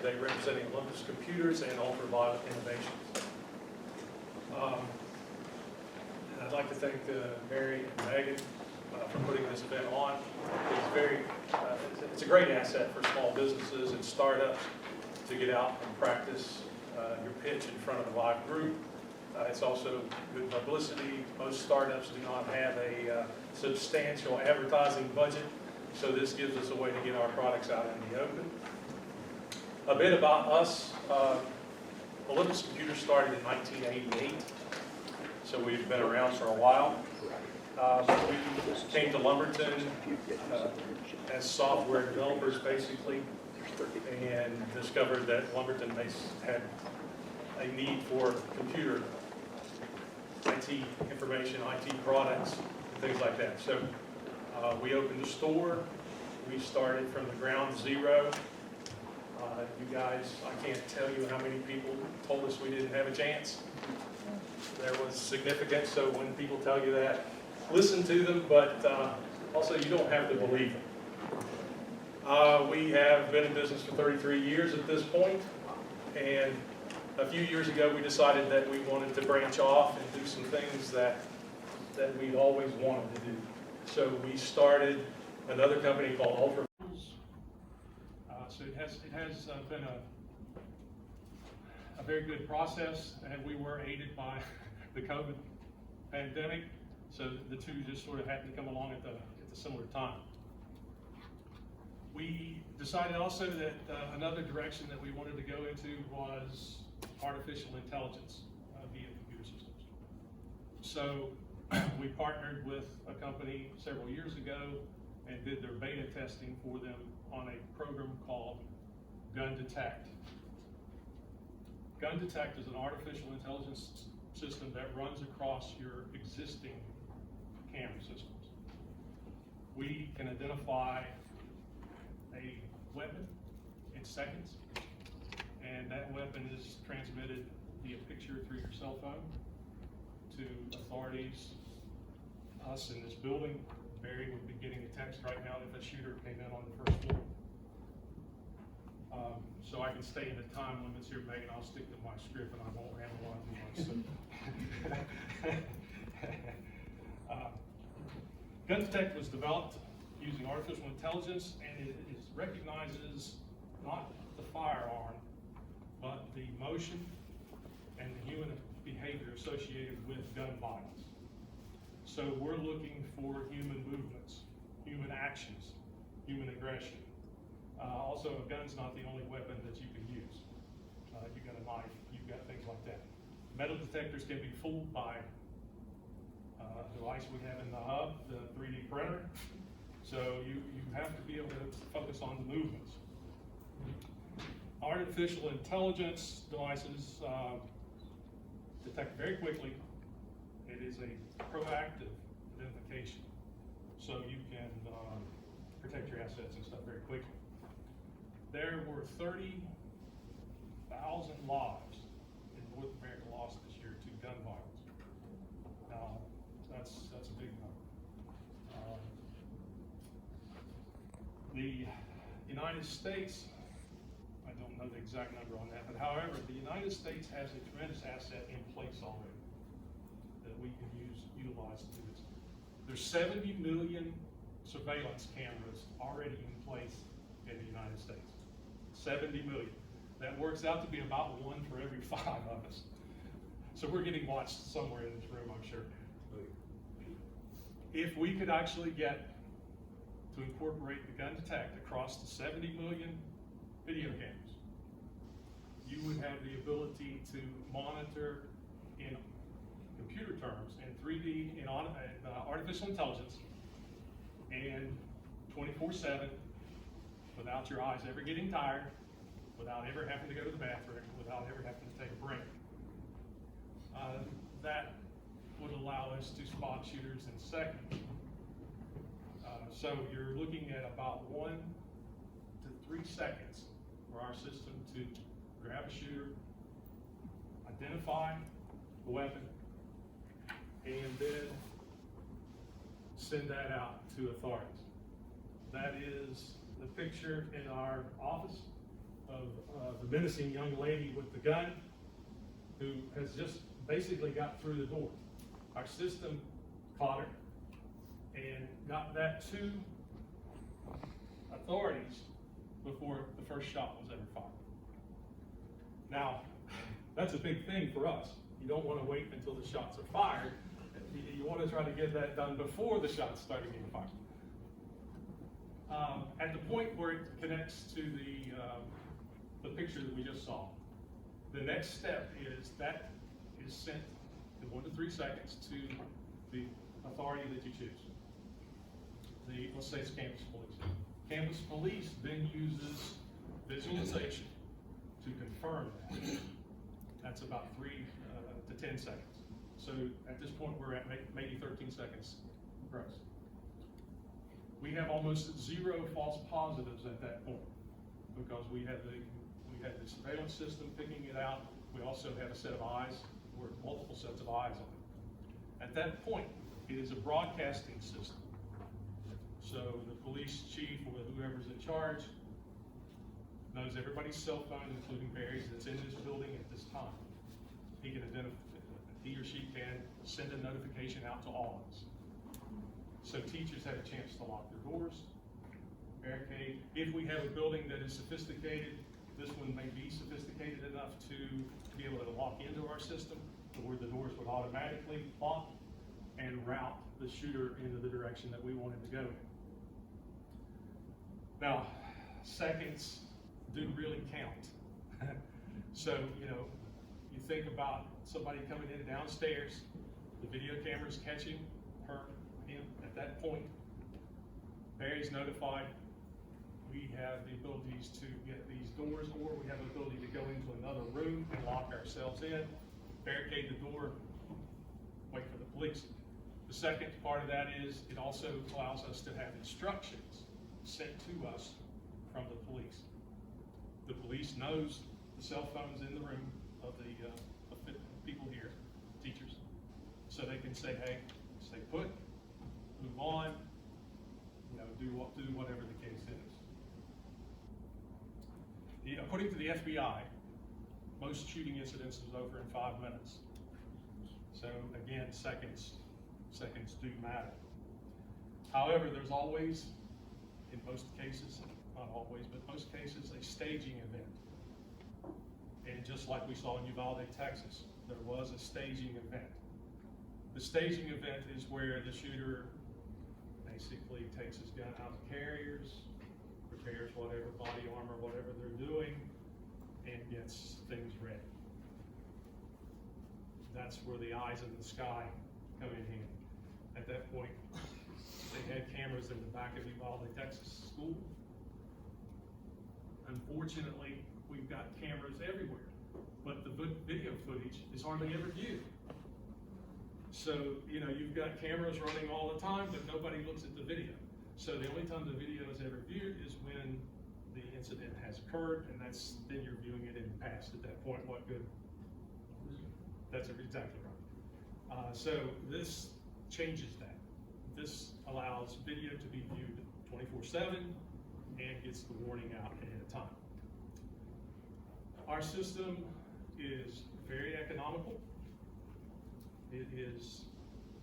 today representing Olympus Computers and Ultraviolet Innovations. And I'd like to thank Mary and Megan for putting this event on. It's a great asset for small businesses and startups to get out and practice your pitch in front of a live group. It's also good publicity. Most startups do not have a substantial advertising budget, so this gives us a way to get our products out in the open. A bit about us. Olympus Computer started in 1988, so we've been around for a while. We came to Lumberton as software developers, basically, and discovered that Lumberton had a need for computer IT information, IT products, and things like that. So we opened a store. We started from the ground zero. You guys, I can't tell you how many people told us we didn't have a chance. There was significance, so when people tell you that, listen to them, but also you don't have to believe them. We have been in business for 33 years at this point, and a few years ago we decided that we wanted to branch off and do some things that we always wanted to do. So we started another company called Ultra. So it has been a very good process, and we were aided by the COVID pandemic. So the two just sort of happened to come along at the similar time. We decided also that another direction that we wanted to go into was artificial intelligence via computer systems. So we partnered with a company several years ago and did their beta testing for them on a program called Gun Detect. Gun Detect is an artificial intelligence system that runs across your existing camera systems. We can identify a weapon in seconds, and that weapon is transmitted via picture through your cell phone to authorities. Us in this building, Barry would be getting a text right now if a shooter came in on the first floor. So I can stay in the time limits here, Megan. I'll stick to my script and I won't ramble on too much. Gun Detect was developed using artificial intelligence, and it recognizes not the firearm, but the motion and the human behavior associated with gun violence. So we're looking for human movements, human actions, human aggression. Also, a gun's not the only weapon that you can use. You've got a knife, you've got things like that. Metal detectors can be fooled by the device we have in the hub, the 3D printer. So you have to be able to focus on the movements. Artificial intelligence devices detect very quickly. It is a proactive identification, so you can protect your assets and stuff very quickly. There were 30,000 lives in North America lost this year to gun violence. Now, that's a big number. The United States, I don't know the exact number on that, but however, the United States has a tremendous asset in place already that we can utilize to do this. There's 70 million surveillance cameras already in place in the United States. 70 million. That works out to be about one for every 5 of us. So we're getting watched somewhere in this room, I'm sure. If we could actually get to incorporate the Gun Detect across the 70 million video cameras, you would have the ability to monitor in computer terms, in 3D, in artificial intelligence, and 24/7, without your eyes ever getting tired, without ever having to go to the bathroom, without ever having to take a break. That would allow us to spot shooters in seconds. So you're looking at about 1 to 3 seconds for our system to grab a shooter, identify the weapon, and then send that out to authorities. That is the picture in our office of menacing young lady with the gun who has just basically got through the door. Our system caught her and got that to authorities before the first shot was ever fired. Now, that's a big thing for us. You don't want to wait until the shots are fired. You want to try to get that done before the shots started getting fired. At the point where it connects to the picture that we just saw, the next step is that is sent in 1 to 3 seconds to the authority that you choose. Let's say it's campus police. Campus police then uses visualization to confirm that. That's about 3 to 10 seconds. So at this point, we're at maybe 13 seconds gross. We have almost 0 false positives at that point because we had the surveillance system picking it out. We also had a set of eyes, or multiple sets of eyes on it. At that point, it is a broadcasting system. So the police chief or whoever's in charge knows everybody's cell phone, including Barry's, that's in this building at this time. He or she can send a notification out to all of us. So teachers have a chance to lock their doors, barricade. If we have a building that is sophisticated, this one may be sophisticated enough to be able to lock into our system, where the doors would automatically lock and route the shooter into the direction that we want him to go in. Now, seconds do really count. So, you think about somebody coming in downstairs, the video camera's catching him at that point. Barry's notified. We have the abilities to get these doors, or we have the ability to go into another room and lock ourselves in, barricade the door, wait for the police. The second part of that is it also allows us to have instructions sent to us from the police. The police knows the cell phones in the room of the people here, teachers, so they can say, hey, stay put, move on, do whatever the case is. According to the FBI, most shooting incidents is over in 5 minutes. So again, seconds do matter. However, there's always, in most cases, not always, but most cases, a staging event. And just like we saw in Uvalde, Texas, there was a staging event. The staging event is where the shooter basically takes his gun out of the carriers, prepares whatever body armor, whatever they're doing, and gets things ready. That's where the eyes in the sky come in handy. At that point, they had cameras in the back of Uvalde, Texas school. Unfortunately, we've got cameras everywhere, but the video footage is hardly ever viewed. So, you've got cameras running all the time, but nobody looks at the video. So the only time the video is ever viewed is when the incident has occurred, and then you're viewing it in the past at that point. What good? That's exactly right. So this changes that. This allows video to be viewed 24/7 and gets the warning out ahead of time. Our system is very economical. It is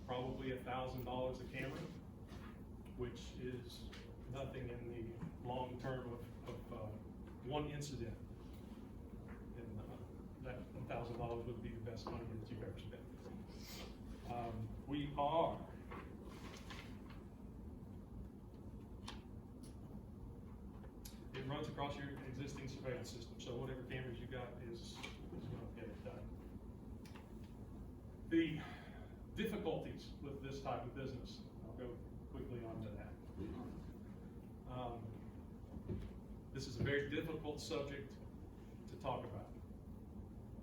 probably $1,000 a camera, which is nothing in the long term of one incident. And that $1,000 would be the best money that you've ever spent. It runs across your existing surveillance system, so whatever cameras you got is going to get it done. The difficulties with this type of business, I'll go quickly on to that. This is a very difficult subject to talk about,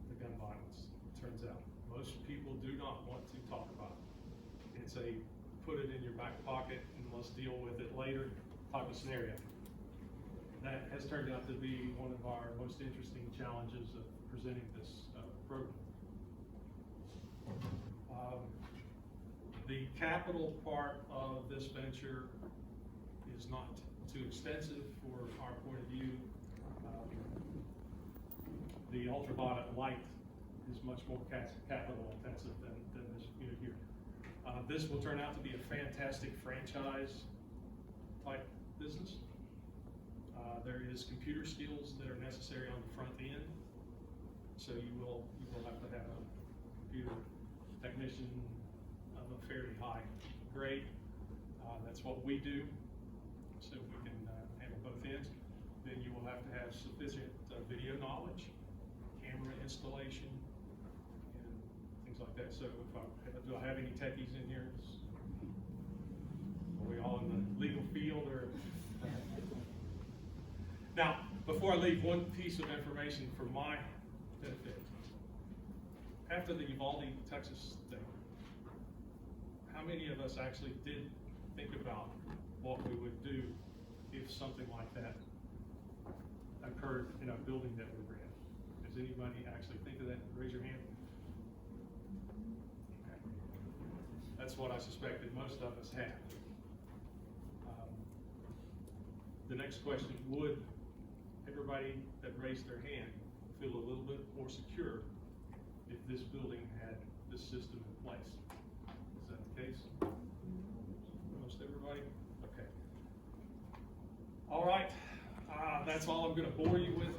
the gun violence, it turns out. Most people do not want to talk about it. It's a put it in your back pocket and let's deal with it later type of scenario. That has turned out to be one of our most interesting challenges of presenting this program. The capital part of this venture is not too extensive for our point of view. The ultraviolet light is much more capital intensive than this unit here. This will turn out to be a fantastic franchise type business. There is computer skills that are necessary on the front end, so you will have to have a computer technician of a fairly high grade. That's what we do, so we can handle both ends. Then you will have to have sufficient video knowledge, camera installation, and things like that. So do I have any techies in here? Are we all in the legal field, or? Now, before I leave, one piece of information for my benefit. After the Uvalde, Texas thing, how many of us actually did think about what we would do if something like that occurred in a building that we were in? Does anybody actually think of that? Raise your hand. Okay. That's what I suspected most of us have. The next question, would everybody that raised their hand feel a little bit more secure if this building had this system in place? Is that the case? Most everybody? Okay. All right. That's all I'm going to bore you with.